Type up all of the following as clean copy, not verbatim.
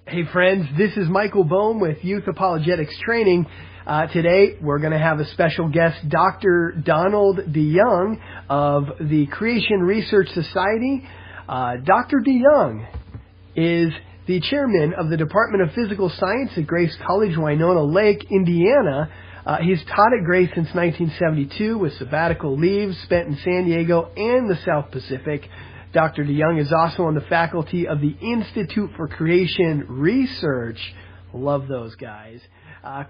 Hey friends, this is Michael Boehm with Youth Apologetics Training. Today we're going to have a special guest, Dr. Donald DeYoung of the Creation Research Society. Dr. DeYoung is the chairman of the Department of Physical Science at Grace College, Winona Lake, Indiana. He's taught at Grace since 1972 with sabbatical leaves spent in San Diego and the South Pacific. Dr. DeYoung is also on the faculty of the Institute for Creation Research. Love those guys.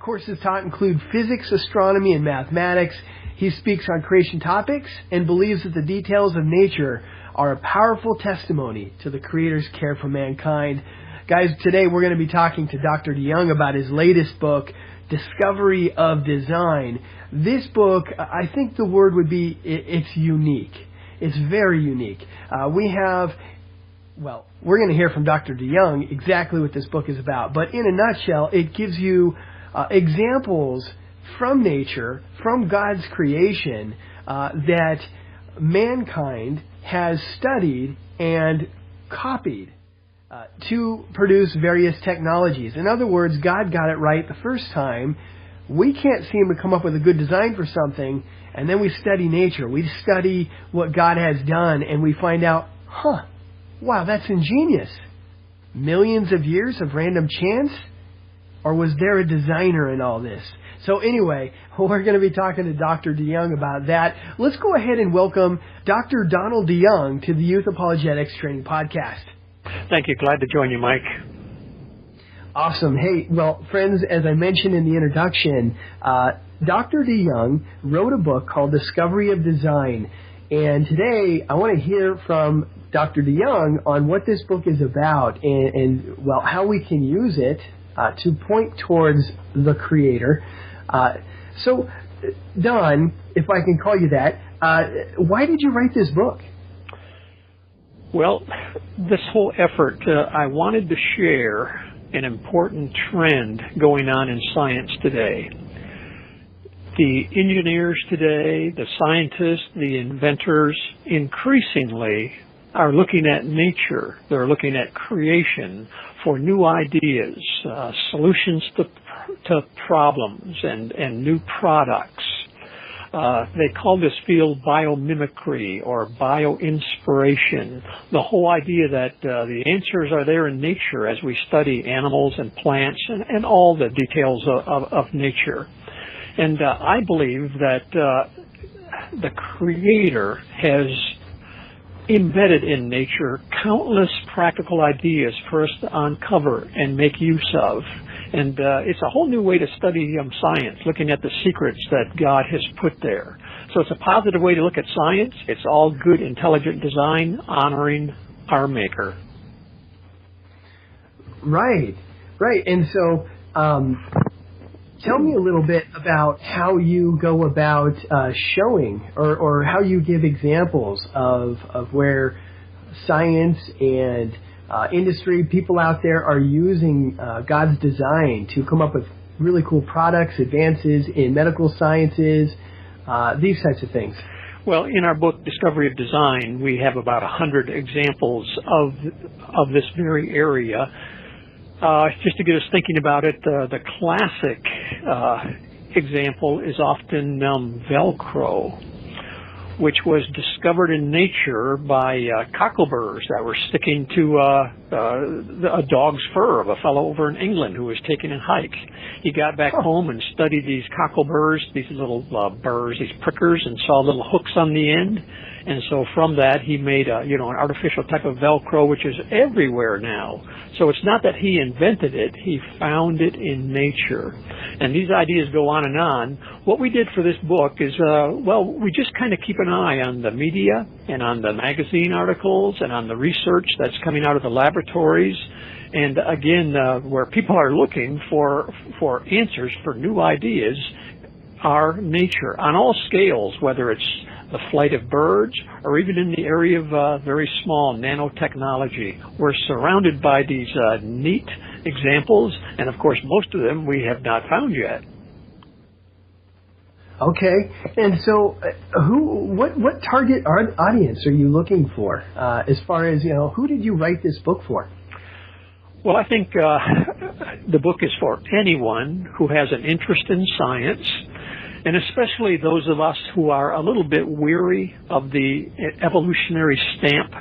Courses taught include physics, astronomy, and mathematics. He speaks on creation topics and believes that the details of nature are a powerful testimony to the Creator's care for mankind. Guys, today we're going to be talking to Dr. DeYoung about his latest book, Discovery of Design. This book, I think the word would be, it's unique. It's very unique. We're going to hear from Dr. DeYoung exactly what this book is about. But in a nutshell, it gives you examples from nature, from God's creation, that mankind has studied and copied to produce various technologies. In other words, God got it right the first time. We can't seem to come up with a good design for something, and then we study nature. We study what God has done, and we find out, wow, that's ingenious. Millions of years of random chance? Or was there a designer in all this? So anyway, we're going to be talking to Dr. DeYoung about that. Let's go ahead and welcome Dr. Donald DeYoung to the Youth Apologetics Training Podcast. Thank you. Glad to join you, Mike. Awesome. Hey, well, friends, as I mentioned in the introduction, Dr. DeYoung wrote a book called Discovery of Design. And today I want to hear from Dr. DeYoung on what this book is about and how we can use it to point towards the Creator. So, Don, if I can call you that, why did you write this book? Well, this whole effort, I wanted to share an important trend going on in science today. The engineers today, the scientists, the inventors, increasingly are looking at nature. They're looking at creation for new ideas, solutions to problems, and new products. They call this field biomimicry or bioinspiration. The whole idea that the answers are there in nature as we study animals and plants and all the details of nature. And I believe that the Creator has embedded in nature countless practical ideas for us to uncover and make use of. And it's a whole new way to study science, looking at the secrets that God has put there. So it's a positive way to look at science. It's all good, intelligent design, honoring our Maker. Right. And so tell me a little bit about how you go about showing or how you give examples of where science and industry, people out there are using God's design to come up with really cool products, advances in medical sciences, these types of things. Well, in our book, Discovery of Design, we have about 100 examples of this very area. Just to get us thinking about it, the classic example is often Velcro, which was discovered in nature by cockleburs that were sticking to a dog's fur of a fellow over in England who was taking a hike. He got back home and studied these cockleburs, these little burrs, these prickers, and saw little hooks on the end. And so from that, he made an artificial type of Velcro, which is everywhere now. So it's not that he invented it, he found it in nature. And these ideas go on and on. What we did for this book is, we just kind of keep an eye on the media and on the magazine articles and on the research that's coming out of the laboratories. And again, where people are looking for answers for new ideas are nature on all scales, whether it's the flight of birds or even in the area of very small nanotechnology. We're surrounded by these neat examples, and of course most of them we have not found yet. Okay, and so what target audience are you looking for as far as, who did you write this book for? Well, I think the book is for anyone who has an interest in science, and especially those of us who are a little bit weary of the evolutionary stamp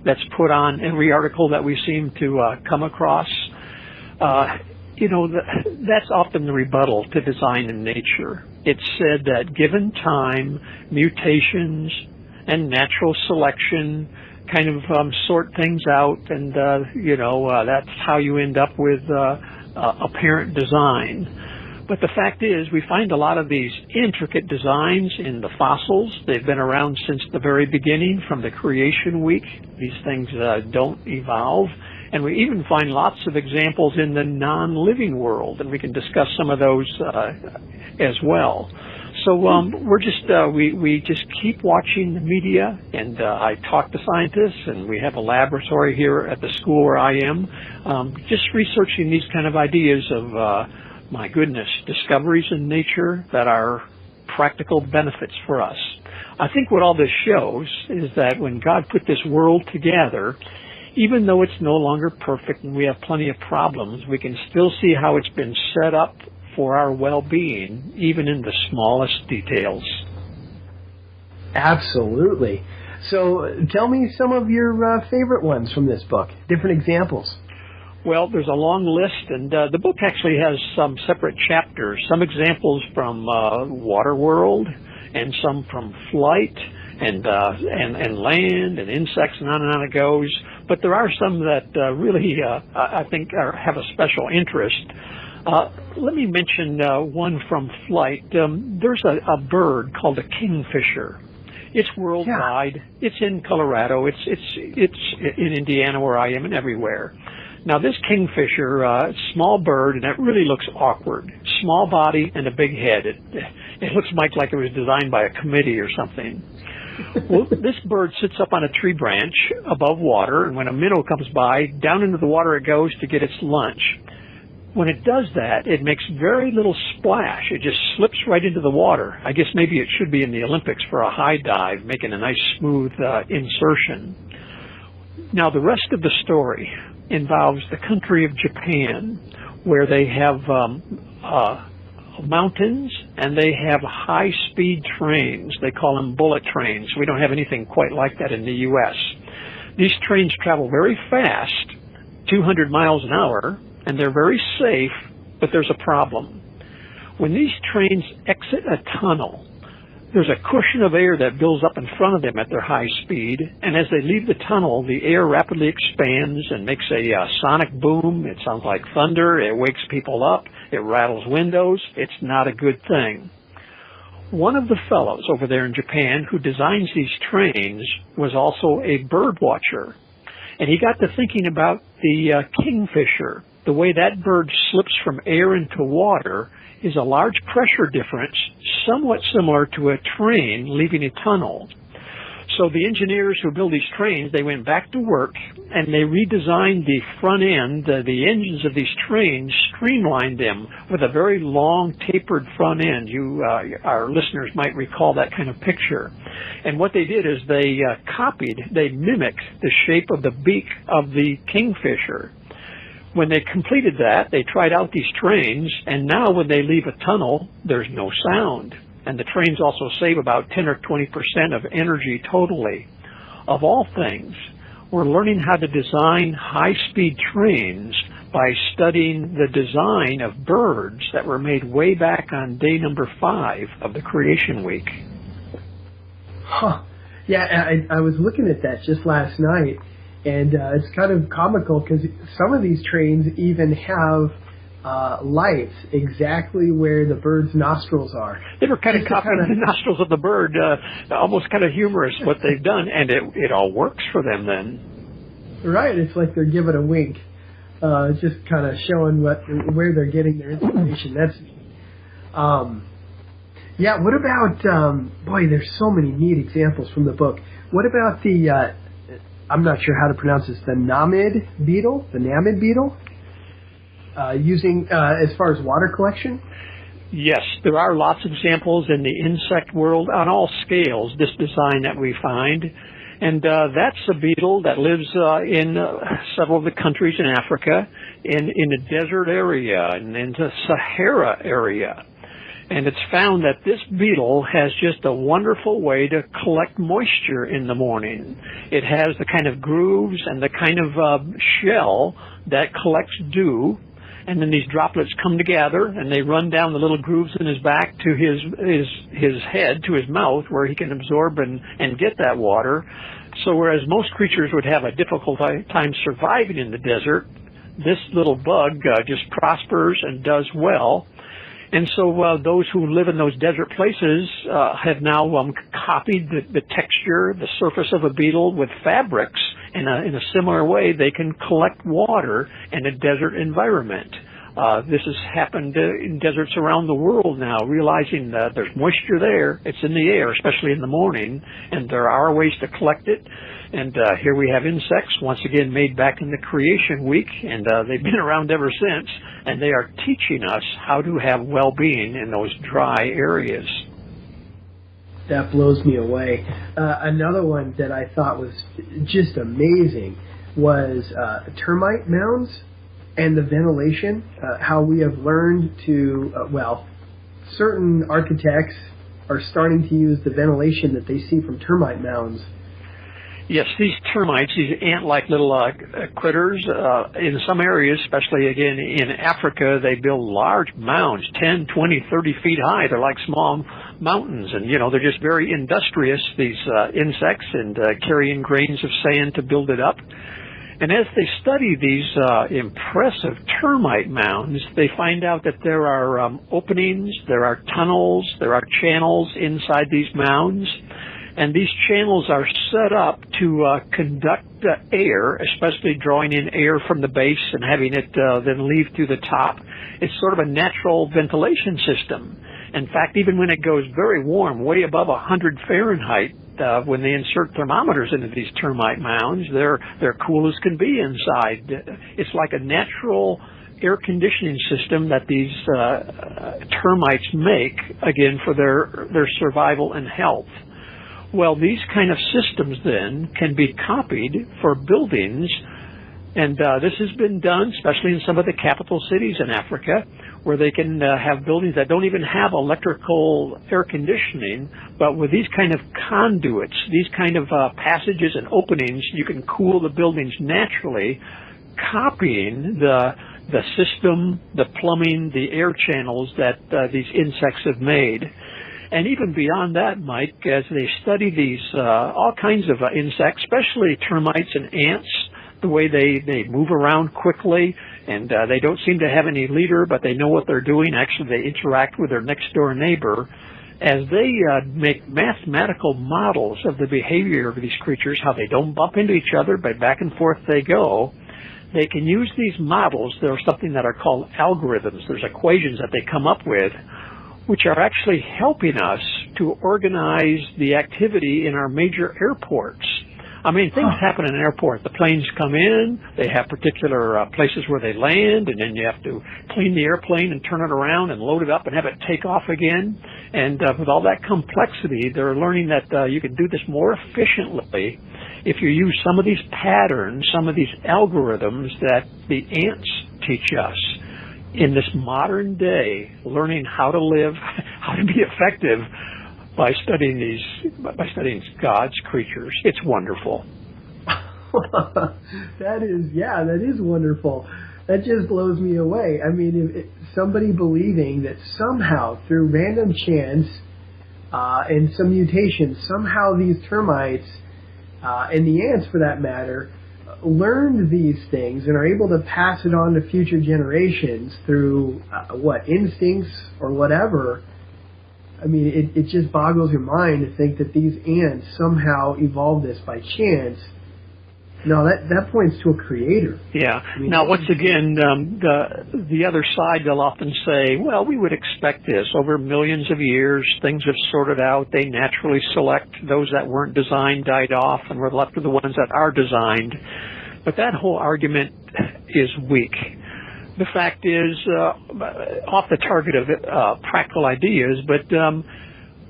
that's put on every article that we seem to come across. That's often the rebuttal to design in nature. It's said that given time, mutations, and natural selection kind of sort things out, and that's how you end up with apparent design. But the fact is, we find a lot of these intricate designs in the fossils. They've been around since the very beginning, from the creation week. These things don't evolve. And we even find lots of examples in the non-living world, and we can discuss some of those as well. So we just keep watching the media, and I talk to scientists, and we have a laboratory here at the school where I am, just researching these kind of ideas of, my goodness, discoveries in nature that are practical benefits for us. I think what all this shows is that when God put this world together, even though it's no longer perfect and we have plenty of problems, we can still see how it's been set up for our well-being, even in the smallest details. Absolutely. So tell me some of your favorite ones from this book, different examples. Well, there's a long list, and the book actually has some separate chapters, some examples from water world, and some from flight, and land, and insects, and on it goes. But there are some that really, I think, have a special interest. Let me mention one from flight. There's a bird called a kingfisher. It's worldwide. Yeah. It's in Colorado. It's in Indiana where I am, and everywhere. Now, this kingfisher, small bird, and it really looks awkward. Small body and a big head. It looks like it was designed by a committee or something. Well, this bird sits up on a tree branch above water, and when a minnow comes by, down into the water it goes to get its lunch. When it does that, it makes very little splash. It just slips right into the water. I guess maybe it should be in the Olympics for a high dive, making a nice smooth insertion. Now, the rest of the story involves the country of Japan, where they have mountains and they have high-speed trains. They call them bullet trains. We don't have anything quite like that in the U.S. These trains travel very fast, 200 miles an hour, and they're very safe, but there's a problem. When these trains exit a tunnel, there's a cushion of air that builds up in front of them at their high speed, and as they leave the tunnel, the air rapidly expands and makes a sonic boom. It sounds like thunder. It wakes people up. It rattles windows. It's not a good thing. One of the fellows over there in Japan who designs these trains was also a bird watcher, and he got to thinking about the kingfisher. The way that bird slips from air into water is a large pressure difference, somewhat similar to a train leaving a tunnel. So the engineers who build these trains, they went back to work and they redesigned the front end, the engines of these trains, streamlined them with a very long tapered front end. Our listeners might recall that kind of picture. And what they did is they mimicked the shape of the beak of the kingfisher. When they completed that, they tried out these trains, and now when they leave a tunnel, there's no sound. And the trains also save about 10 or 20% of energy totally. Of all things, we're learning how to design high-speed trains by studying the design of birds that were made way back on day number 5 of the creation week. Huh. Yeah, I was looking at that just last night. And it's kind of comical because some of these trains even have lights exactly where the bird's nostrils are. They were kind of copying the nostrils of the bird, almost kind of humorous what they've done, and it all works for them then. Right, it's like they're giving a wink, just kind of showing where they're getting their information. That's yeah. What about boy? There's so many neat examples from the book. What about the I'm not sure how to pronounce this, the namid beetle, using as far as water collection? Yes, there are lots of examples in the insect world on all scales, this design that we find. And that's a beetle that lives in several of the countries in Africa, in the desert area and in the Sahara area. And it's found that this beetle has just a wonderful way to collect moisture in the morning. It has the kind of grooves and the kind of shell that collects dew, and then these droplets come together and they run down the little grooves in his back to his head, to his mouth, where he can absorb and get that water. So whereas most creatures would have a difficult time surviving in the desert, this little bug just prospers and does well. And so those who live in those desert places have now copied the texture, the surface of a beetle with fabrics. In a similar way, they can collect water in a desert environment. This has happened in deserts around the world now, realizing that there's moisture there. It's in the air, especially in the morning, and there are ways to collect it. And here we have insects, once again made back in the creation week, and they've been around ever since, and they are teaching us how to have well-being in those dry areas. That blows me away. Another one that I thought was just amazing was termite mounds and the ventilation, how we have learned to, certain architects are starting to use the ventilation that they see from termite mounds. Yes, these termites, these ant-like little critters, in some areas, especially again in Africa, they build large mounds, 10, 20, 30 feet high. They're like small mountains, and they're just very industrious, these insects, and carrying grains of sand to build it up. And as they study these impressive termite mounds, they find out that there are openings, there are tunnels, there are channels inside these mounds. And these channels are set up to conduct air, especially drawing in air from the base and having it then leave through the top. It's sort of a natural ventilation system. In fact, even when it goes very warm, way above 100 Fahrenheit, when they insert thermometers into these termite mounds, they're cool as can be inside. It's like a natural air conditioning system that these termites make, again, for their survival and health. Well, these kind of systems then can be copied for buildings, and this has been done, especially in some of the capital cities in Africa, where they can have buildings that don't even have electrical air conditioning, but with these kind of conduits, these kind of passages and openings, you can cool the buildings naturally, copying the system, the plumbing, the air channels that these insects have made. And even beyond that, Mike, as they study these all kinds of insects, especially termites and ants, the way they move around quickly, and they don't seem to have any leader, but they know what they're doing. Actually, they interact with their next-door neighbor. As they make mathematical models of the behavior of these creatures, how they don't bump into each other, but back and forth they go, they can use these models. There's something that are called algorithms. There's equations that they come up with, which are actually helping us to organize the activity in our major airports. I mean, things happen in an airport. The planes come in, they have particular places where they land, and then you have to clean the airplane and turn it around and load it up and have it take off again. And with all that complexity, they're learning that you can do this more efficiently if you use some of these patterns, some of these algorithms that the ants teach us. In this modern day, learning how to live, how to be effective by studying God's creatures. It's wonderful. That is wonderful. That just blows me away. I mean, somebody believing that somehow, through random chance and some mutations, somehow these termites and the ants, for that matter, learned these things and are able to pass it on to future generations through instincts or whatever. I mean, it just boggles your mind to think that these ants somehow evolved this by chance. No, that points to a creator. Yeah. I mean, now, once again, the other side, they'll often say, well, we would expect this. Over millions of years, things have sorted out. They naturally select. Those that weren't designed died off, and we're left with the ones that are designed. But that whole argument is weak. The fact is, off the target of practical ideas, but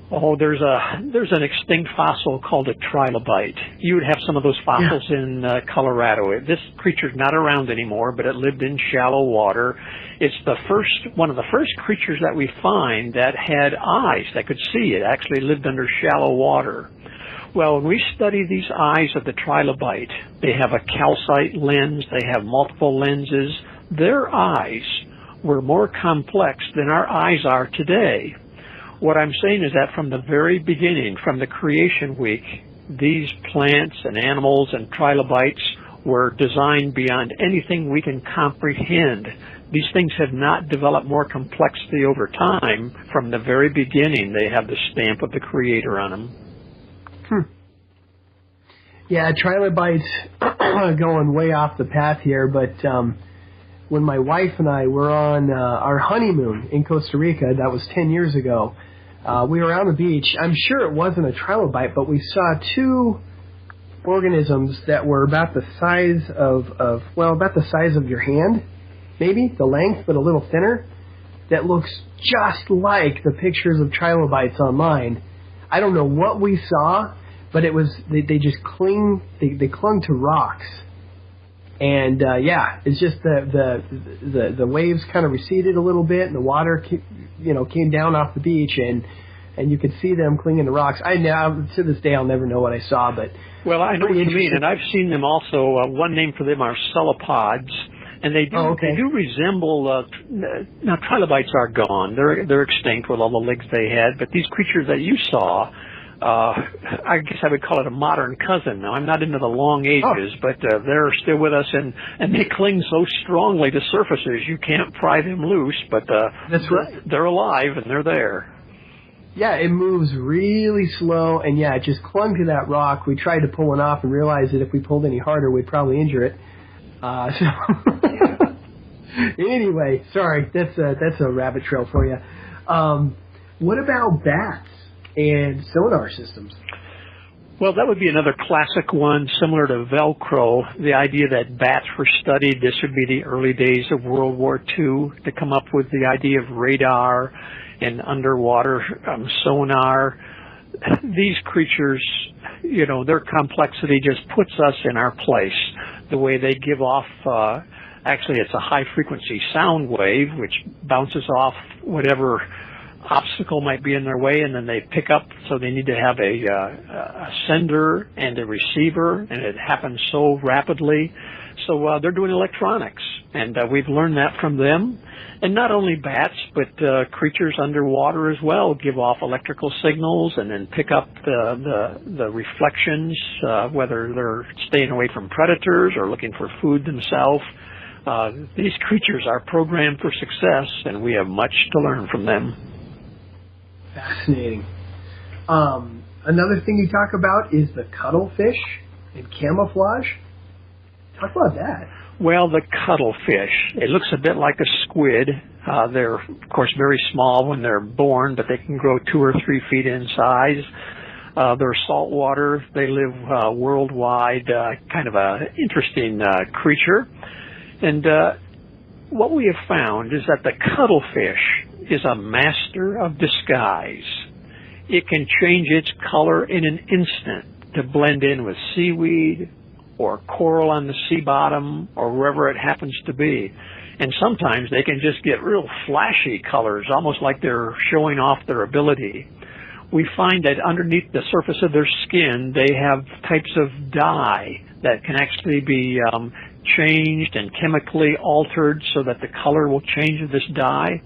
Oh, there's an extinct fossil called a trilobite. You would have some of those fossils in Colorado. This creature's not around anymore, but it lived in shallow water. It's one of the first creatures that we find that had eyes that could see. It actually lived under shallow water. Well, when we study these eyes of the trilobite, they have a calcite lens, they have multiple lenses. Their eyes were more complex than our eyes are today. What I'm saying is that from the very beginning, from the creation week, these plants and animals and trilobites were designed beyond anything we can comprehend. These things have not developed more complexity over time. From the very beginning, they have the stamp of the Creator on them. Yeah, trilobites going way off the path here, but when my wife and I were on our honeymoon in Costa Rica, that was 10 years ago, we were on the beach. I'm sure it wasn't a trilobite, but we saw two organisms that were about the size about the size of your hand, maybe, the length, but a little thinner, that looks just like the pictures of trilobites online. I don't know what we saw, but it was, they just they clung to rocks. And it's just the waves kind of receded a little bit, and the water came down off the beach, and you could see them clinging to rocks. To this day, I'll never know what I saw, but well, I know what you mean, and I've seen them also. One name for them are celopods, and they do resemble. Now trilobites are gone; they're extinct with all the legs they had. But these creatures that you saw, I guess I would call it a modern cousin. Now, I'm not into the long ages, but they're still with us, and they cling so strongly to surfaces you can't pry them loose. But that's right. They're alive and they're there. Yeah, it moves really slow, and it just clung to that rock. We tried to pull it off and realized that if we pulled any harder, we'd probably injure it. Anyway, sorry, that's a rabbit trail for you. What about bats and sonar systems? Well, that would be another classic one, similar to Velcro. The idea that bats were studied, this would be the early days of World War II, to come up with the idea of radar and underwater sonar. These creatures, their complexity just puts us in our place. The way they give off, actually it's a high-frequency sound wave, which bounces off whatever obstacle might be in their way, and then they pick up, so they need to have a sender and a receiver, and it happens so rapidly. So they're doing electronics, and we've learned that from them. And not only bats, but creatures underwater as well give off electrical signals and then pick up the reflections, whether they're staying away from predators or looking for food themselves. These creatures are programmed for success, and we have much to learn from them. Fascinating. Another thing you talk about is the cuttlefish and camouflage. Talk about that. Well, the cuttlefish, it looks a bit like a squid. They're, of course, very small when they're born, but they can grow 2 or 3 feet in size. They're saltwater. They live worldwide, kind of an interesting creature. And what we have found is that the cuttlefish is a master of disguise. It can change its color in an instant to blend in with seaweed or coral on the sea bottom or wherever it happens to be. And sometimes they can just get real flashy colors, almost like they're showing off their ability. We find that underneath the surface of their skin, they have types of dye that can actually be changed and chemically altered so that the color will change of this dye.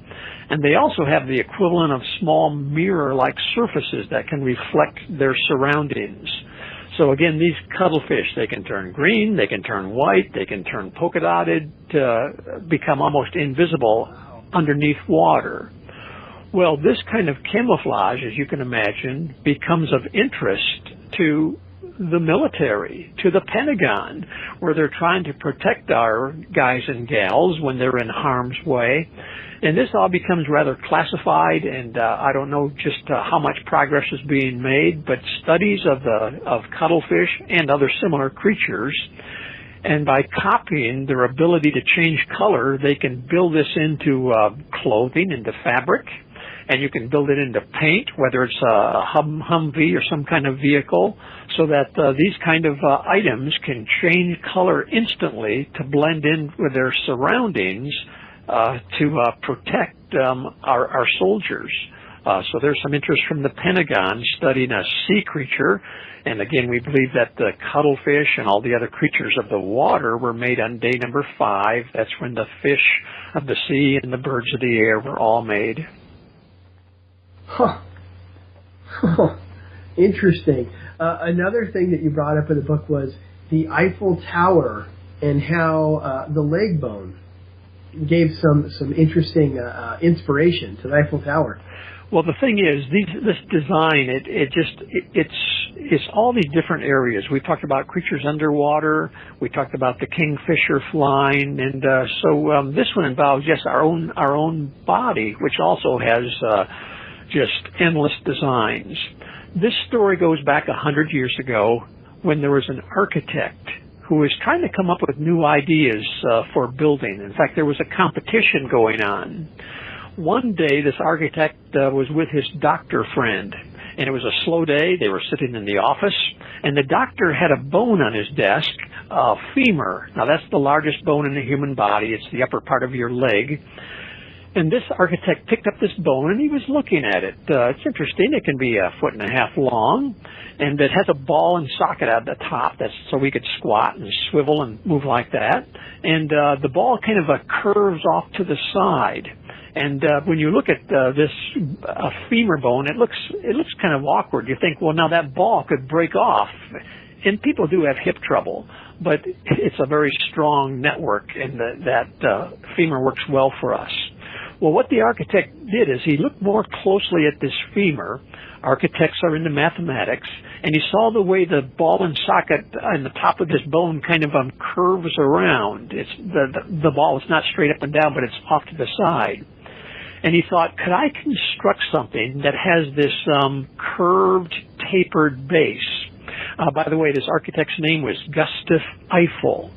And they also have the equivalent of small mirror-like surfaces that can reflect their surroundings. So again, these cuttlefish, they can turn green, they can turn white, they can turn polka dotted to become almost invisible underneath water. Well, this kind of camouflage, as you can imagine, becomes of interest to the military, to the Pentagon, where they're trying to protect our guys and gals when they're in harm's way. And this all becomes rather classified, and I don't know just how much progress is being made, but studies of cuttlefish and other similar creatures, and by copying their ability to change color, they can build this into clothing, into fabric, and you can build it into paint, whether it's a Humvee or some kind of vehicle, so that these kind of items can change color instantly to blend in with their surroundings to protect our soldiers. So there's some interest from the Pentagon studying a sea creature. And again, we believe that the cuttlefish and all the other creatures of the water were made on day number 5. That's when the fish of the sea and the birds of the air were all made. Huh. Interesting. Another thing that you brought up in the book was the Eiffel Tower and how the leg bone gave some interesting inspiration to the Eiffel Tower. Well, the thing is, this design, it's all these different areas. We talked about creatures underwater. We talked about the kingfisher flying, and so this one involves just our own body, which also has just endless designs. This story goes back 100 years ago when there was an architect who was trying to come up with new ideas for building. In fact, there was a competition going on. One day, this architect was with his doctor friend, and it was a slow day. They were sitting in the office, and the doctor had a bone on his desk, a femur. Now, that's the largest bone in the human body. It's the upper part of your leg. And this architect picked up this bone, and he was looking at it. It's interesting. It can be 1.5 feet long, and it has a ball and socket at the top. That's so we could squat and swivel and move like that. And the ball kind of curves off to the side. And when you look at this femur bone, it looks kind of awkward. You think, well, now that ball could break off. And people do have hip trouble, but it's a very strong network, and that femur works well for us. Well, what the architect did is he looked more closely at this femur. Architects are into mathematics, and he saw the way the ball and socket on the top of this bone kind of curves around. It's the ball is not straight up and down, but it's off to the side. And he thought, could I construct something that has this curved, tapered base? By the way, this architect's name was Gustav Eiffel.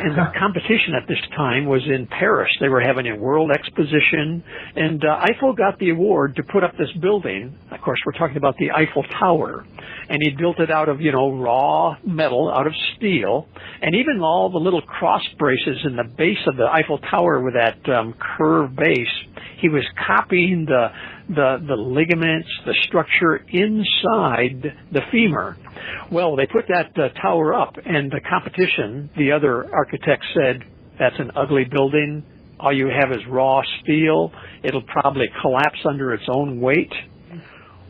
And the competition at this time was in Paris. They were having a world exposition, and Eiffel got the award to put up this building. Of course, we're talking about the Eiffel Tower. And he built it out of, raw metal, out of steel. And even all the little cross braces in the base of the Eiffel Tower with that curved base, he was copying the ligaments, the structure inside the femur. Well, they put that tower up, and the competition, the other architects said, that's an ugly building. All you have is raw steel. It'll probably collapse under its own weight.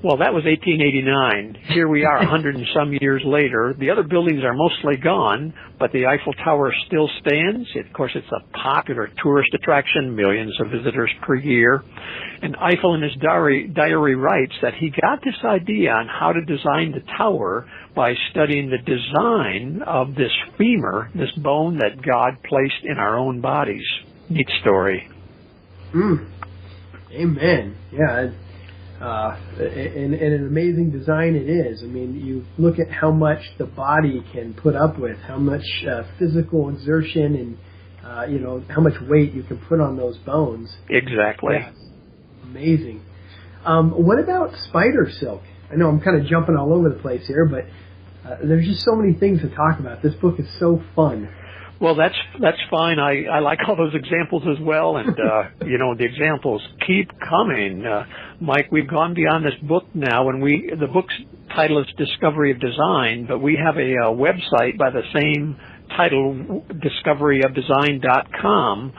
Well, that was 1889. Here we are 100 and some years later. The other buildings are mostly gone, but the Eiffel Tower still stands. Of course, it's a popular tourist attraction, millions of visitors per year. And Eiffel in his diary writes that he got this idea on how to design the tower by studying the design of this femur, this bone that God placed in our own bodies. Neat story. Amen. Yeah. And an amazing design it is. I mean, you look at how much the body can put up with, how much physical exertion and, how much weight you can put on those bones. Exactly. Yeah. Amazing. What about spider silk? I know I'm kind of jumping all over the place here, but there's just so many things to talk about. This book is so fun. Well, that's fine. I like all those examples as well, and the examples keep coming. Mike, we've gone beyond this book now, and the book's title is Discovery of Design, but we have a website by the same title, discoveryofdesign.com,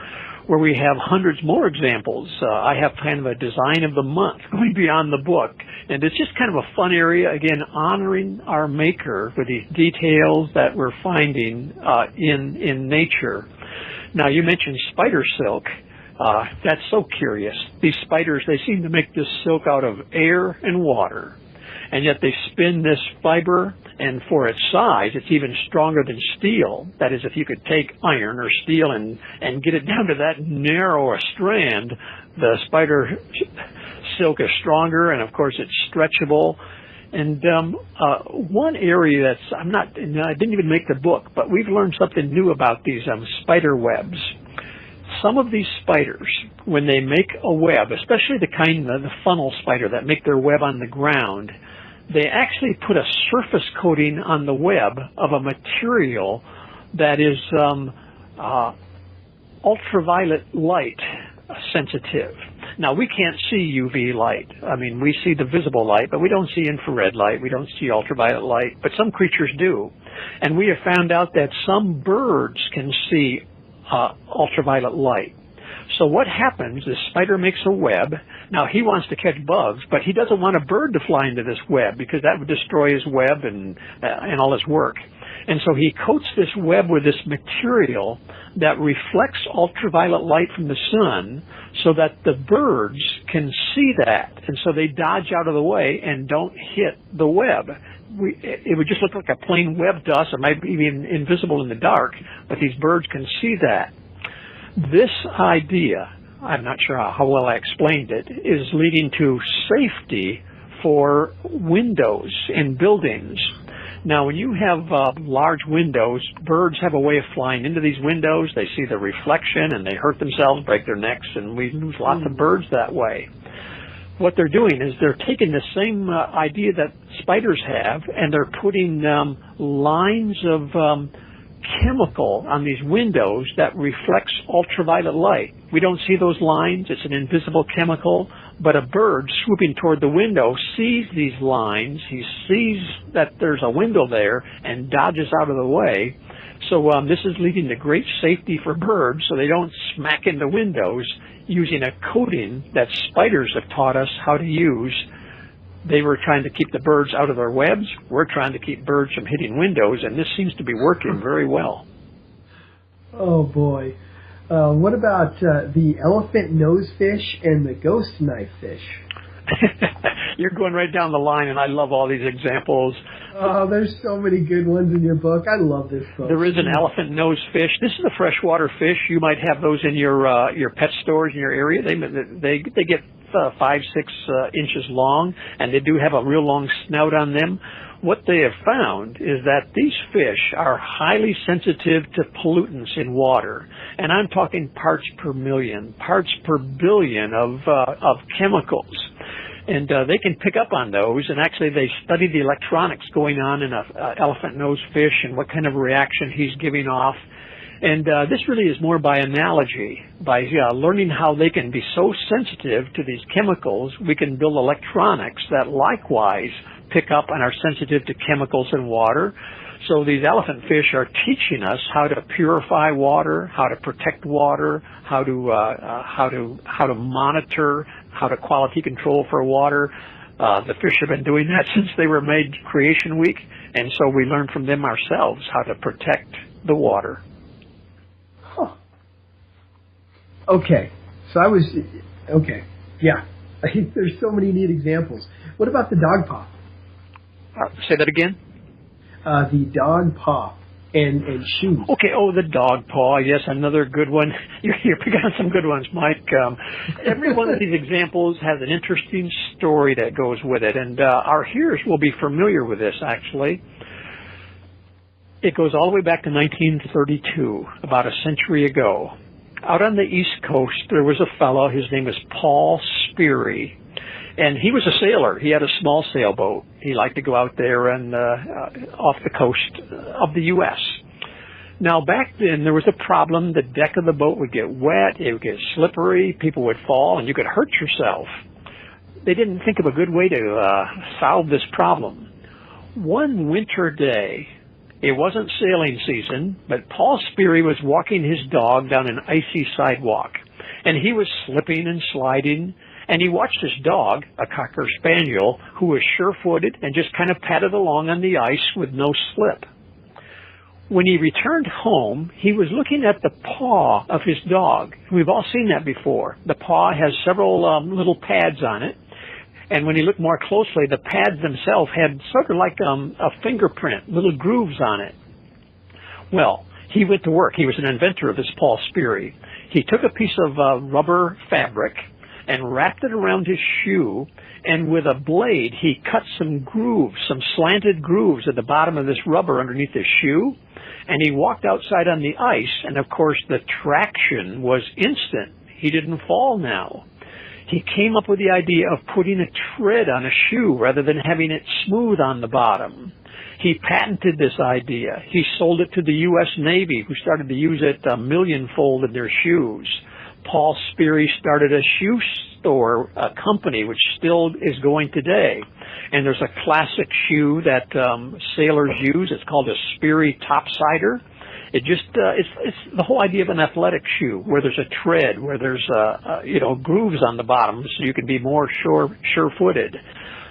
where we have hundreds more examples. I have kind of a design of the month going beyond the book. And it's just kind of a fun area, again, honoring our maker with these details that we're finding in nature. Now, you mentioned spider silk. That's so curious. These spiders, they seem to make this silk out of air and water. And yet they spin this fiber, and for its size, it's even stronger than steel. That is, if you could take iron or steel and get it down to that narrow a strand, the spider silk is stronger, and of course it's stretchable. And one area I didn't even make the book, but we've learned something new about these spider webs. some of these spiders, when they make a web, especially the kind of the funnel spider that make their web on the ground, they actually put a surface coating on the web of a material that is ultraviolet light sensitive. Now, we can't see UV light. I mean, we see the visible light, but we don't see infrared light. We don't see ultraviolet light, but some creatures do. And we have found out that some birds can see ultraviolet light. So what happens is spider makes a web. Now, he wants to catch bugs, but he doesn't want a bird to fly into this web because that would destroy his web and all his work. And so he coats this web with this material that reflects ultraviolet light from the sun so that the birds can see that. And so they dodge out of the way and don't hit the web. It would just look like a plain web to us. It might be even invisible in the dark, but these birds can see that. This idea, I'm not sure how well I explained it, is leading to safety for windows in buildings. Now, when you have large windows, birds have a way of flying into these windows. They see the reflection and they hurt themselves, break their necks, and we lose lots of birds that way. What they're doing is they're taking the same idea that spiders have, and they're putting lines of chemical on these windows that reflects ultraviolet light. We don't see those lines. It's an invisible chemical, but a bird swooping toward the window sees these lines. He sees that there's a window there and dodges out of the way. So this is leading to great safety for birds so they don't smack into windows using a coating that spiders have taught us how to use. They were trying to keep the birds out of their webs. We're trying to keep birds from hitting windows, and this seems to be working very well. Oh, boy. What about the elephant nosefish and the ghost knife fish? You're going right down the line, and I love all these examples. Oh, there's so many good ones in your book. I love this book. There is an elephant nose fish. This is a freshwater fish. You might have those in your pet stores in your area. They get 5-6 inches long, and they do have a real long snout on them. What they have found is that these fish are highly sensitive to pollutants in water, and I'm talking parts per million, parts per billion of chemicals. And they can pick up on those, and actually they study the electronics going on in an elephant nose fish and what kind of reaction he's giving off. And this really is more by analogy. By learning how they can be so sensitive to these chemicals, we can build electronics that likewise pick up and are sensitive to chemicals in water. So these elephant fish are teaching us how to purify water, how to protect water, how to monitor, how to quality control for water. The fish have been doing that since they were made Creation Week, and so we learn from them ourselves how to protect the water. Huh. Okay. Yeah. There's so many neat examples. What about the dog paw? Say that again? The dog paw and shoes. Okay, the dog paw. Yes, another good one. You're picking on some good ones, Mike. Every one of these examples has an interesting story that goes with it, and our hearers will be familiar with this, actually. It goes all the way back to 1932, about a century ago. Out on the East Coast, there was a fellow, his name was Paul Speary, and he was a sailor. He had a small sailboat. He liked to go out there and off the coast of the U.S. Now, back then, there was a problem. The deck of the boat would get wet, it would get slippery, people would fall, and you could hurt yourself. They didn't think of a good way to solve this problem. One winter day, it wasn't sailing season, but Paul Speary was walking his dog down an icy sidewalk, and he was slipping and sliding, and he watched his dog, a Cocker Spaniel, who was sure-footed and just kind of padded along on the ice with no slip. When he returned home, he was looking at the paw of his dog. We've all seen that before. The paw has several little pads on it. And when he looked more closely, the pads themselves had sort of like a fingerprint, little grooves on it. Well, he went to work. He was an inventor of this Paul Speary. He took a piece of rubber fabric and wrapped it around his shoe, and with a blade, he cut some grooves, some slanted grooves at the bottom of this rubber underneath his shoe, And he walked outside on the ice, and of course the traction was instant. He didn't fall now. He came up with the idea of putting a tread on a shoe rather than having it smooth on the bottom. He patented this idea. He sold it to the U.S. Navy, who started to use it a millionfold in their shoes. Paul Sperry started a shoe store, a company, which still is going today. And there's a classic shoe that sailors use. It's called a Sperry Topsider. It just it's the whole idea of an athletic shoe, where there's a tread, where there's grooves on the bottom, so you can be more sure-footed.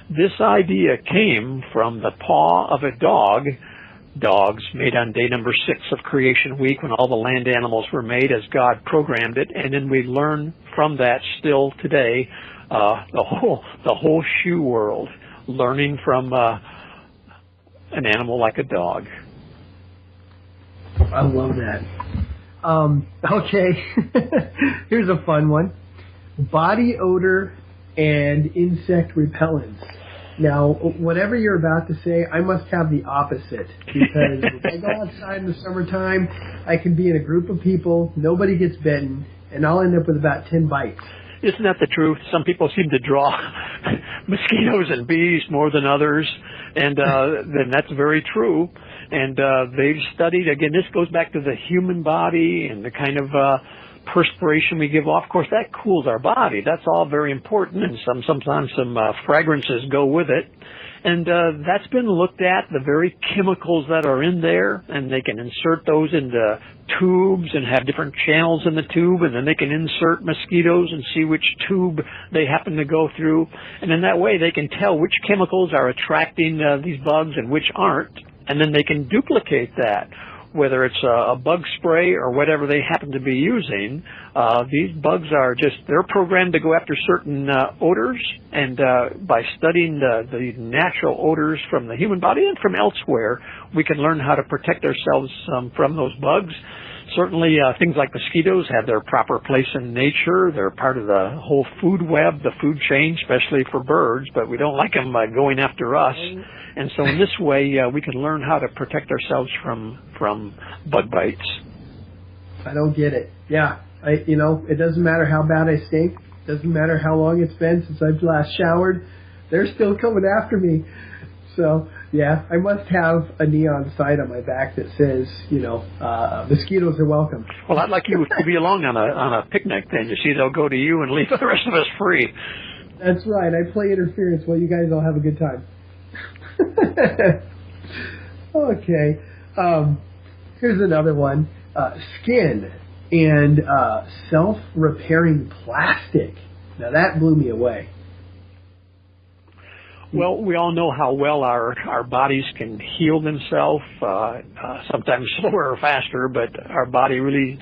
This idea came from the paw of a dog. Dogs made on day number 6 of Creation Week, when all the land animals were made as God programmed it, and then we learn from that still today the whole shoe world, learning from an animal like a dog. I love that. Okay, here's a fun one: body odor and insect repellents. Now, whatever you're about to say, I must have the opposite, because if I go outside in the summertime, I can be in a group of people, nobody gets bitten, and I'll end up with about 10 bites. Isn't that the truth? Some people seem to draw mosquitoes and bees more than others, and then that's very true. And they've studied, again, this goes back to the human body and the kind of perspiration we give off. Of course, that cools our body. That's all very important, and sometimes some fragrances go with it. And that's been looked at, the very chemicals that are in there, and they can insert those into tubes and have different channels in the tube, and then they can insert mosquitoes and see which tube they happen to go through. And in that way, they can tell which chemicals are attracting these bugs and which aren't, and then they can duplicate that. Whether it's a bug spray or whatever they happen to be using, these bugs are they're programmed to go after certain odors, and by studying the natural odors from the human body and from elsewhere, we can learn how to protect ourselves from those bugs. Certainly, things like mosquitoes have their proper place in nature. They're part of the whole food web, the food chain, especially for birds, but we don't like them going after us. And so in this way, we can learn how to protect ourselves from bug bites. I don't get it. Yeah, it doesn't matter how bad I stink. It doesn't matter how long it's been since I've last showered. They're still coming after me. So, yeah, I must have a neon sign on my back that says, mosquitoes are welcome. Well, I'd like you to be along on a picnic then. You see, they'll go to you and leave the rest of us free. That's right. I play interference while you guys all have a good time. Okay. Here's another one. Skin and self-repairing plastic. Now, that blew me away. Well, we all know how well our bodies can heal themselves, sometimes slower or faster, but our body really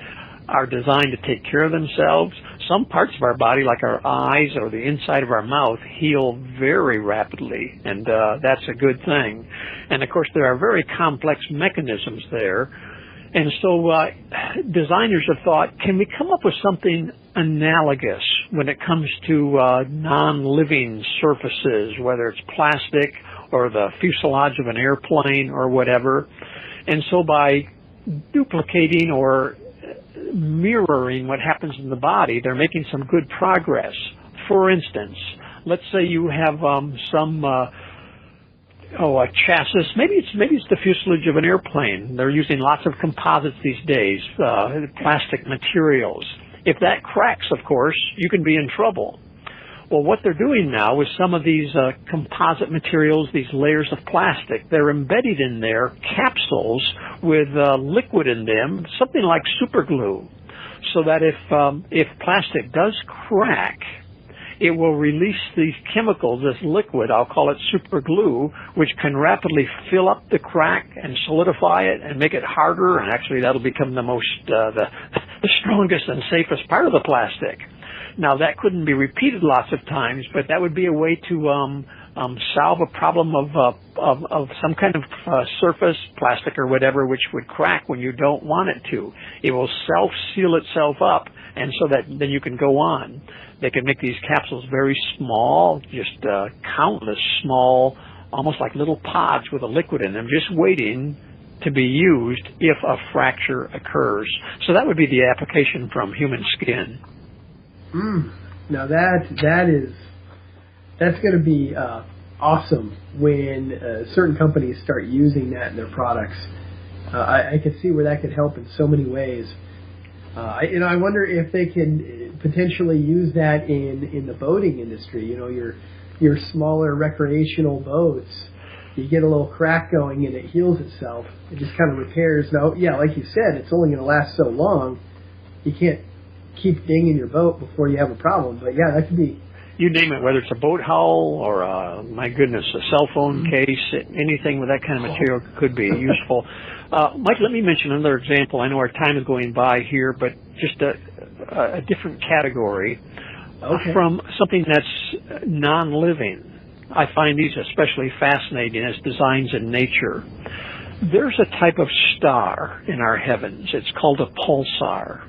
are designed to take care of themselves. Some parts of our body, like our eyes or the inside of our mouth, heal very rapidly, and that's a good thing. And, of course, there are very complex mechanisms there. And so designers have thought, can we come up with something analogous when it comes to non-living surfaces, whether it's plastic or the fuselage of an airplane or whatever? And so by duplicating or mirroring what happens in the body, they're making some good progress. For instance, let's say you have a chassis. Maybe it's the fuselage of an airplane. They're using lots of composites these days, plastic materials. If that cracks, of course, you can be in trouble. Well, what they're doing now is some of these composite materials, these layers of plastic, they're embedded in there capsules with liquid in them, something like super glue, so that if plastic does crack, it will release these chemicals, this liquid, I'll call it super glue, which can rapidly fill up the crack and solidify it and make it harder, and actually that'll become the most, the strongest and safest part of the plastic. Now, that couldn't be repeated lots of times, but that would be a way to solve a problem of some kind of surface, plastic or whatever, which would crack when you don't want it to. It will self-seal itself up, and so that then you can go on. They can make these capsules very small, just countless small, almost like little pods with a liquid in them, just waiting to be used if a fracture occurs. So that would be the application from human skin. Now that's going to be awesome when certain companies start using that in their products. I can see where that could help in so many ways. I wonder if they can potentially use that in the boating industry. Your smaller recreational boats, you get a little crack going and it heals itself. It just kind of repairs. Now, yeah, like you said, it's only going to last so long. You can't keep dinging your boat before you have a problem. But yeah, that could be. You name it, whether it's a boat hull or, my goodness, a cell phone case, anything with that kind of material could be useful. Mike, let me mention another example. I know our time is going by here, but just a different category. Okay. From something that's non-living. I find these especially fascinating as designs in nature. There's a type of star in our heavens. It's called a pulsar.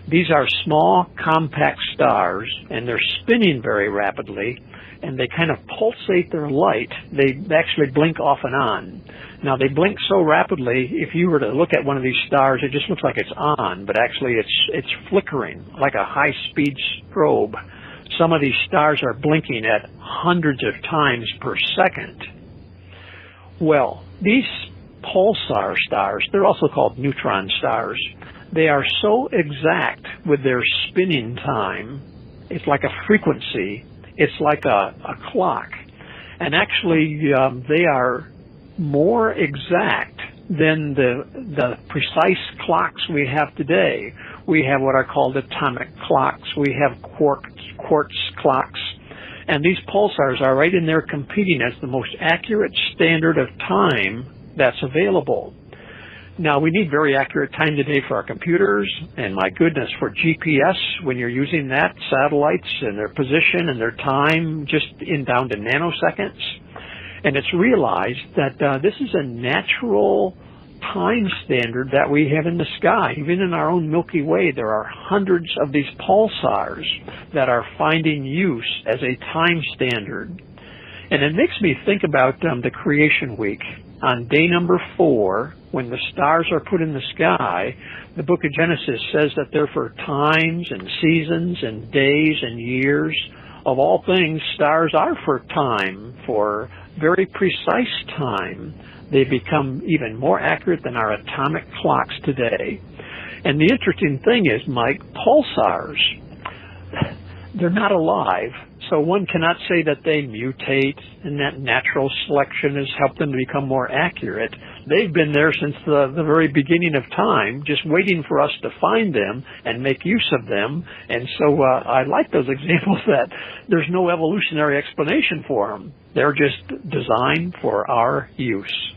These are small, compact stars, and they're spinning very rapidly, and they kind of pulsate their light. They actually blink off and on. Now, they blink so rapidly, if you were to look at one of these stars, it just looks like it's on, but actually it's flickering like a high-speed strobe. Some of these stars are blinking at hundreds of times per second. Well, these pulsar stars, they're also called neutron stars. They are so exact with their spinning time, it's like a frequency, it's like a clock. And actually, they are more exact than the precise clocks we have today. We have what are called atomic clocks. We have quartz clocks. And these pulsars are right in there competing as the most accurate standard of time that's available. Now, we need very accurate time today for our computers, and my goodness, for GPS, when you're using that, satellites and their position and their time just down to nanoseconds. And it's realized that this is a natural time standard that we have in the sky. Even in our own Milky Way, there are hundreds of these pulsars that are finding use as a time standard. And it makes me think about the creation week. On day number 4, when the stars are put in the sky, the book of Genesis says that they're for times and seasons and days and years. Of all things, stars are for time, for very precise time. They become even more accurate than our atomic clocks today. And the interesting thing is, Mike, pulsars, they're not alive. So one cannot say that they mutate and that natural selection has helped them to become more accurate. They've been there since the very beginning of time, just waiting for us to find them and make use of them. And so I like those examples that there's no evolutionary explanation for them. They're just designed for our use.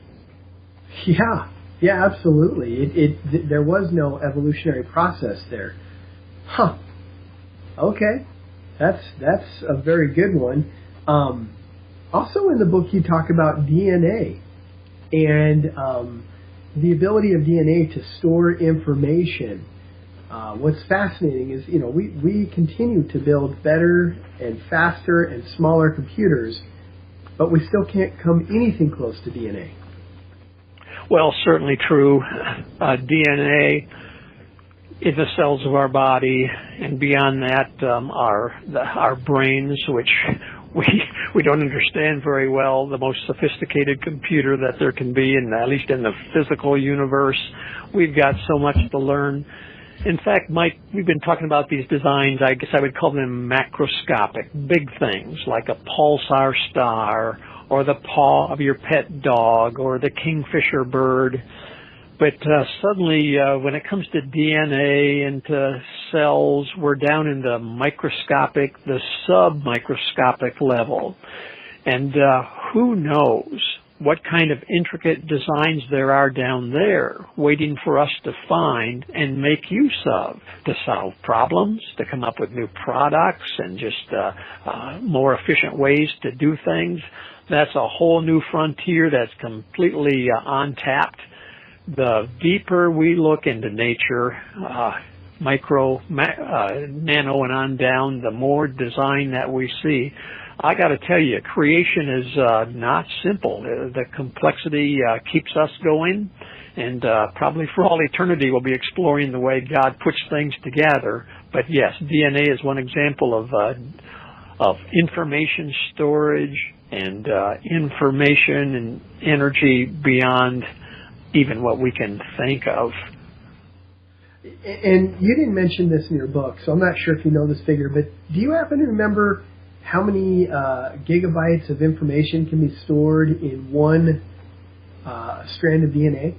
Yeah, absolutely. There was no evolutionary process there. Huh. Okay. That's a very good one. Also in the book you talk about DNA and the ability of DNA to store information. What's fascinating is, we continue to build better and faster and smaller computers, but we still can't come anything close to DNA. Well, certainly true. DNA in the cells of our body, and beyond that, our brains, which we don't understand very well, the most sophisticated computer that there can be, at least in the physical universe. We've got so much to learn. In fact, Mike, we've been talking about these designs, I guess I would call them macroscopic, big things, like a pulsar star, or the paw of your pet dog, or the kingfisher bird. But suddenly, when it comes to DNA and to cells, we're down in the microscopic, the submicroscopic level. And who knows what kind of intricate designs there are down there waiting for us to find and make use of, to solve problems, to come up with new products and just more efficient ways to do things. That's a whole new frontier that's completely untapped. The deeper we look into nature, micro, nano, and on down, the more design that we see. I got to tell you, creation is not simple. The complexity keeps us going, and probably for all eternity we'll be exploring the way God puts things together. But yes, DNA is one example of information storage and information and energy beyond even what we can think of. And you didn't mention this in your book, so I'm not sure if you know this figure, but do you happen to remember how many gigabytes of information can be stored in one strand of DNA?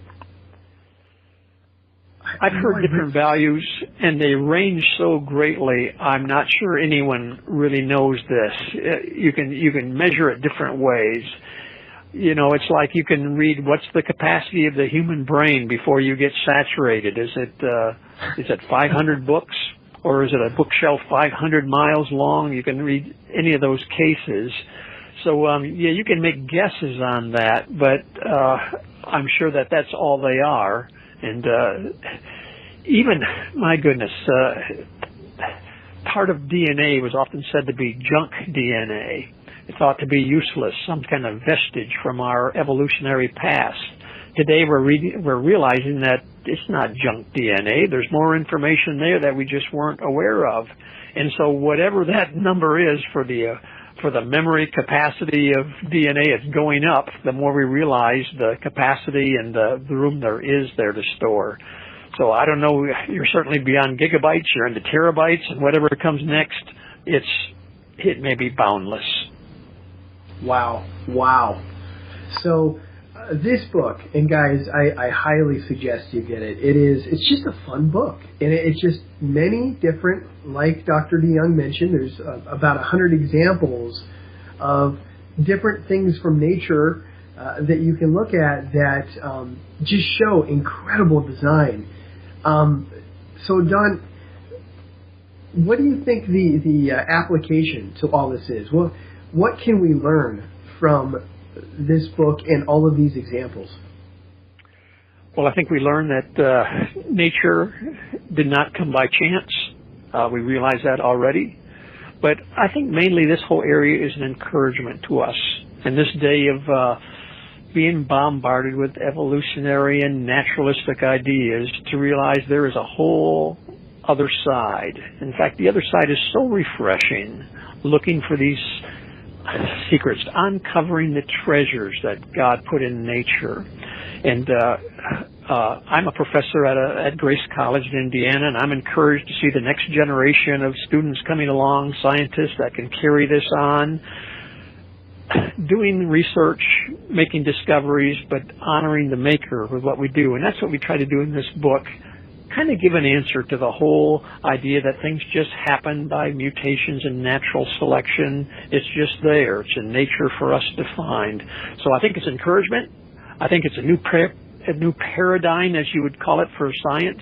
I've heard different values, and they range so greatly, I'm not sure anyone really knows this. You can measure it different ways. You know, it's like you can read what's the capacity of the human brain before you get saturated. Is it 500 books, or is it a bookshelf 500 miles long? You can read any of those cases. So, yeah, you can make guesses on that, but I'm sure that that's all they are. And even, my goodness, part of DNA was often said to be junk DNA. It's thought to be useless, some kind of vestige from our evolutionary past. Today we're realizing that it's not junk DNA. There's more information there that we just weren't aware of. And so whatever that number is for the memory capacity of DNA, it's going up the more we realize the capacity and the room there is there to store. So I don't know, you're certainly beyond gigabytes, you're into terabytes, and whatever comes next, it may be boundless. Wow. So this book, and guys, I highly suggest you get it. It's just a fun book, and it's just many different, like Dr. DeYoung mentioned, there's about 100 examples of different things from nature that you can look at that just show incredible design. So Don, what do you think the application to all this is? Well, what can we learn from this book and all of these examples? Well, I think we learned that nature did not come by chance. We realize that already. But I think mainly this whole area is an encouragement to us in this day of being bombarded with evolutionary and naturalistic ideas to realize there is a whole other side. In fact, the other side is so refreshing, looking for these secrets, uncovering the treasures that God put in nature. And I'm a professor at Grace College in Indiana, and I'm encouraged to see the next generation of students coming along, scientists that can carry this on, doing research, making discoveries, but honoring the maker with what we do. And that's what we try to do in this book, kind of give an answer to the whole idea that things just happen by mutations and natural selection. It's just there. It's in nature for us to find. So I think it's encouragement. I think it's a new paradigm, as you would call it, for science,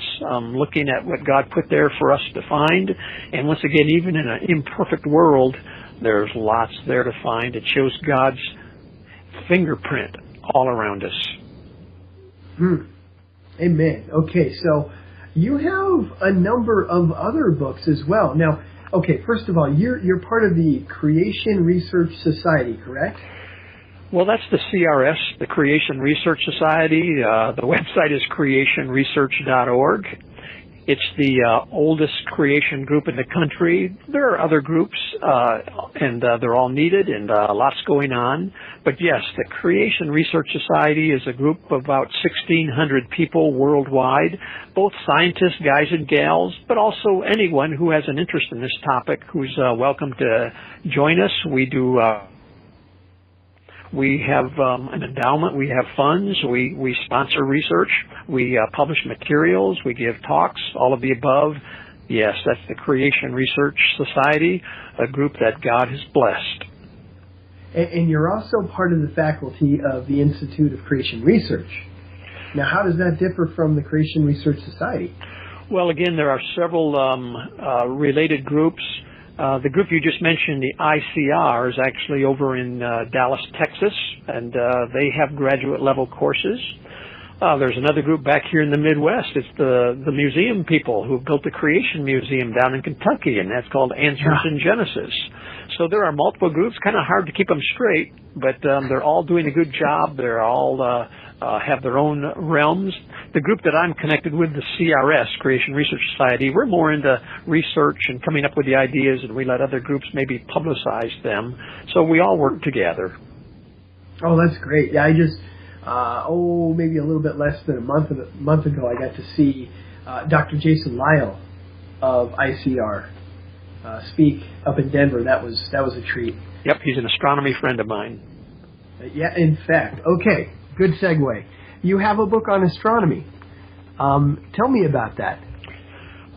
looking at what God put there for us to find. And once again, even in an imperfect world, there's lots there to find. It shows God's fingerprint all around us. Amen. Okay, so you have a number of other books as well. Now, okay, first of all, you're part of the Creation Research Society, correct? Well, that's the CRS, the Creation Research Society. The website is creationresearch.org. It's the oldest creation group in the country. There are other groups, and they're all needed, and lots going on. But yes, the Creation Research Society is a group of about 1,600 people worldwide, both scientists, guys and gals, but also anyone who has an interest in this topic who's welcome to join us. We have an endowment, we have funds, we sponsor research, we publish materials, we give talks, all of the above. Yes, that's the Creation Research Society, a group that God has blessed. And you're also part of the faculty of the Institute of Creation Research. Now, how does that differ from the Creation Research Society? Well, again, there are several related groups. The group you just mentioned, the ICR, is actually over in Dallas, Texas, and they have graduate level courses. There's another group back here in the Midwest. It's the museum people who built the Creation Museum down in Kentucky, and that's called Answers in Genesis. So there are multiple groups, kind of hard to keep them straight, but they're all doing a good job. They're all have their own realms. The group that I'm connected with, the CRS, Creation Research Society, we're more into research and coming up with the ideas, and we let other groups maybe publicize them. So we all work together. Oh, that's great. Yeah, I just, maybe a little bit less than a month ago, I got to see Dr. Jason Lyle of ICR speak up in Denver. That was a treat. Yep, he's an astronomy friend of mine. Yeah, in fact. Okay, good segue. You have a book on astronomy. Tell me about that.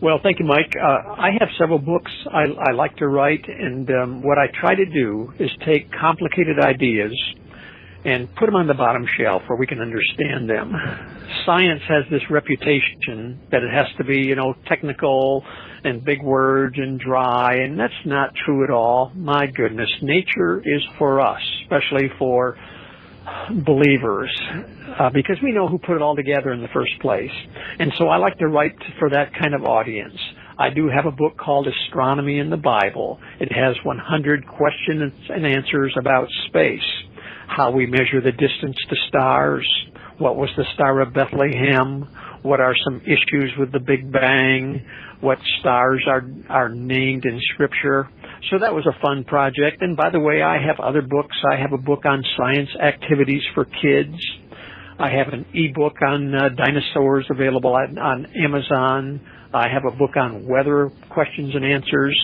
Well, thank you, Mike. I have several books I like to write, and what I try to do is take complicated ideas and put them on the bottom shelf where we can understand them. Science has this reputation that it has to be, technical and big words and dry, and that's not true at all. My goodness, nature is for us, especially for believers, because we know who put it all together in the first place. And so I like to write for that kind of audience. I do have a book called Astronomy in the Bible. It has 100 questions and answers about space, how we measure the distance to stars, what was the Star of Bethlehem, what are some issues with the Big Bang, what stars are named in Scripture. So that was a fun project. And by the way, I have other books. I have a book on science activities for kids. I have an e-book on dinosaurs available on Amazon. I have a book on weather questions and answers.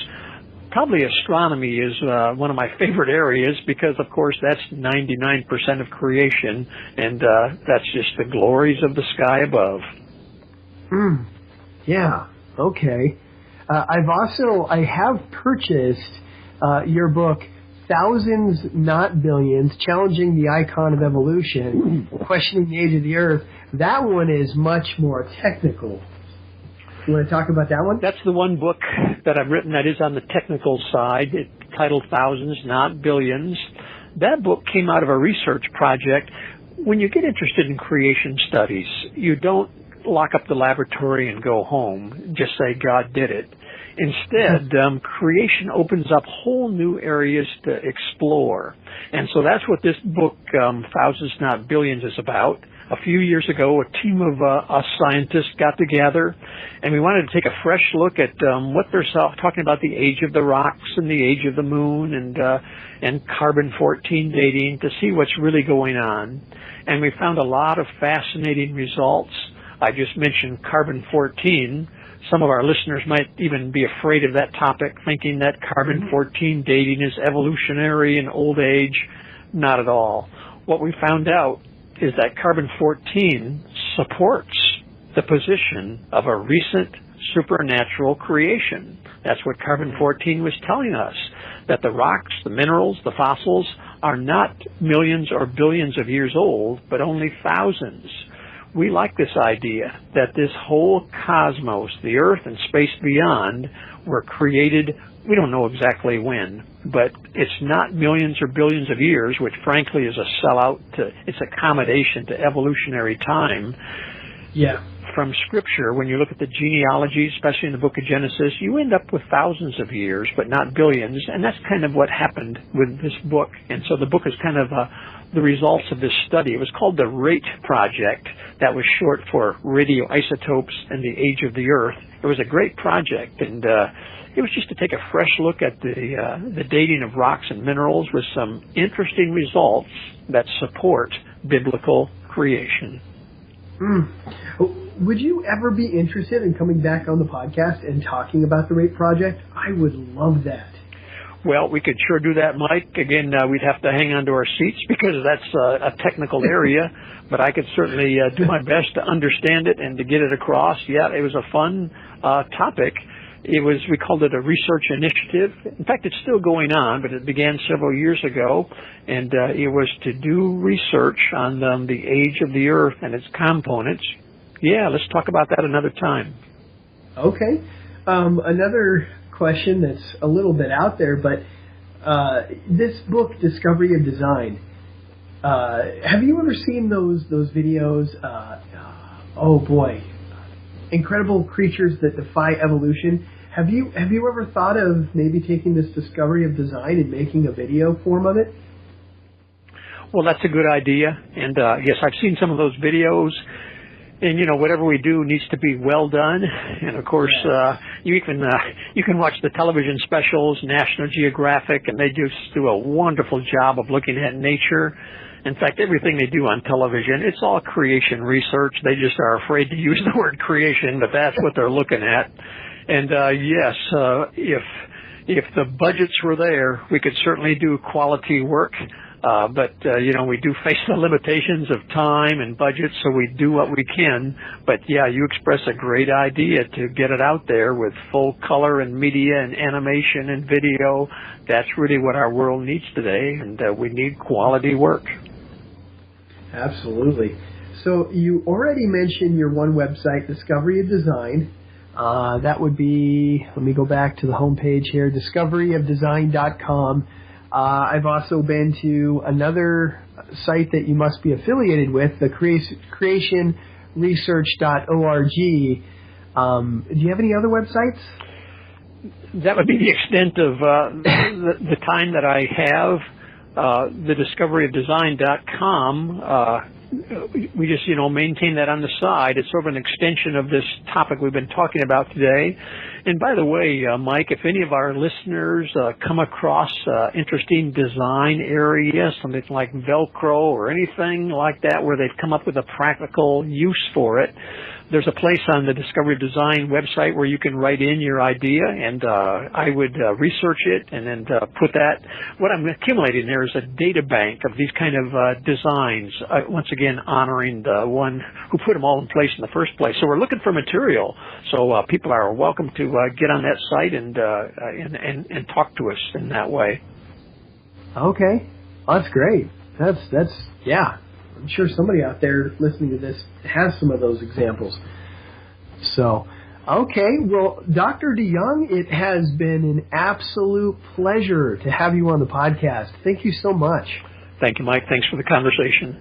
Probably astronomy is one of my favorite areas because, of course, that's 99% of creation, and that's just the glories of the sky above. Yeah, okay. I have purchased your book, Thousands, Not Billions, Challenging the Icon of Evolution, Questioning the Age of the Earth. That one is much more technical. You want to talk about that one? That's the one book that I've written that is on the technical side. It's titled Thousands, Not Billions. That book came out of a research project. When you get interested in creation studies, you don't lock up the laboratory and go home, just say God did it. Instead, creation opens up whole new areas to explore. And so that's what this book, Thousands, Not Billions, is about. A few years ago, a team of us scientists got together, and we wanted to take a fresh look at what they're talking about, the age of the rocks and the age of the moon and carbon-14 dating, to see what's really going on. And we found a lot of fascinating results. I just mentioned carbon-14. Some of our listeners might even be afraid of that topic, thinking that carbon-14 dating is evolutionary and old age. Not at all. What we found out is that carbon-14 supports the position of a recent supernatural creation. That's what carbon-14 was telling us, that the rocks, the minerals, the fossils are not millions or billions of years old, but only thousands. We like this idea that this whole cosmos, the Earth and space beyond, were created, we don't know exactly when, but it's not millions or billions of years, which frankly is a sellout to, it's accommodation to evolutionary time. Yeah. From Scripture, when you look at the genealogy, especially in the book of Genesis, you end up with thousands of years, but not billions, and that's kind of what happened with this book. And so the book is kind of the results of this study. It was called the RATE Project. That was short for Radioisotopes and the Age of the Earth. It was a great project, and it was just to take a fresh look at the dating of rocks and minerals with some interesting results that support biblical creation. Would you ever be interested in coming back on the podcast and talking about the RATE Project? I would love that. Well, we could sure do that, Mike. Again, we'd have to hang on to our seats because that's a technical area, but I could certainly do my best to understand it and to get it across. Yeah, it was a fun topic. We called it a research initiative. In fact, it's still going on, but it began several years ago, and it was to do research on the age of the Earth and its components. Yeah, let's talk about that another time. Okay. Another question that's a little bit out there, but this book, Discovery of Design, have you ever seen those videos? Oh boy, incredible creatures that defy evolution. Have you ever thought of maybe taking this Discovery of Design and making a video form of it? Well, that's a good idea. And yes, I've seen some of those videos. And, whatever we do needs to be well done. And, of course, you can watch the television specials, National Geographic, and they just do a wonderful job of looking at nature. In fact, everything they do on television, it's all creation research. They just are afraid to use the word creation, but that's what they're looking at. And, yes, if the budgets were there, we could certainly do quality work. But we do face the limitations of time and budget, so we do what we can. But, yeah, you express a great idea to get it out there with full color and media and animation and video. That's really what our world needs today, and we need quality work. Absolutely. So you already mentioned your one website, Discovery of Design. That would be, let me go back to the homepage here, discoveryofdesign.com. I've also been to another site that you must be affiliated with, the creationresearch.org. Do you have any other websites? That would be the extent of the time that I have. The discoveryofdesign.com, we just, maintain that on the side. It's sort of an extension of this topic we've been talking about today. And by the way, Mike, if any of our listeners come across interesting design areas, something like Velcro or anything like that where they've come up with a practical use for it, there's a place on the Discovery of Design website where you can write in your idea, and I would research it and then put that. What I'm accumulating there is a data bank of these kind of designs, once again honoring the one who put them all in place in the first place. So we're looking for material. So people are welcome to get on that site and talk to us in that way. Okay, well, that's great. That's yeah. I'm sure somebody out there listening to this has some of those examples. So, okay, well, Dr. DeYoung, it has been an absolute pleasure to have you on the podcast. Thank you so much. Thank you, Mike. Thanks for the conversation.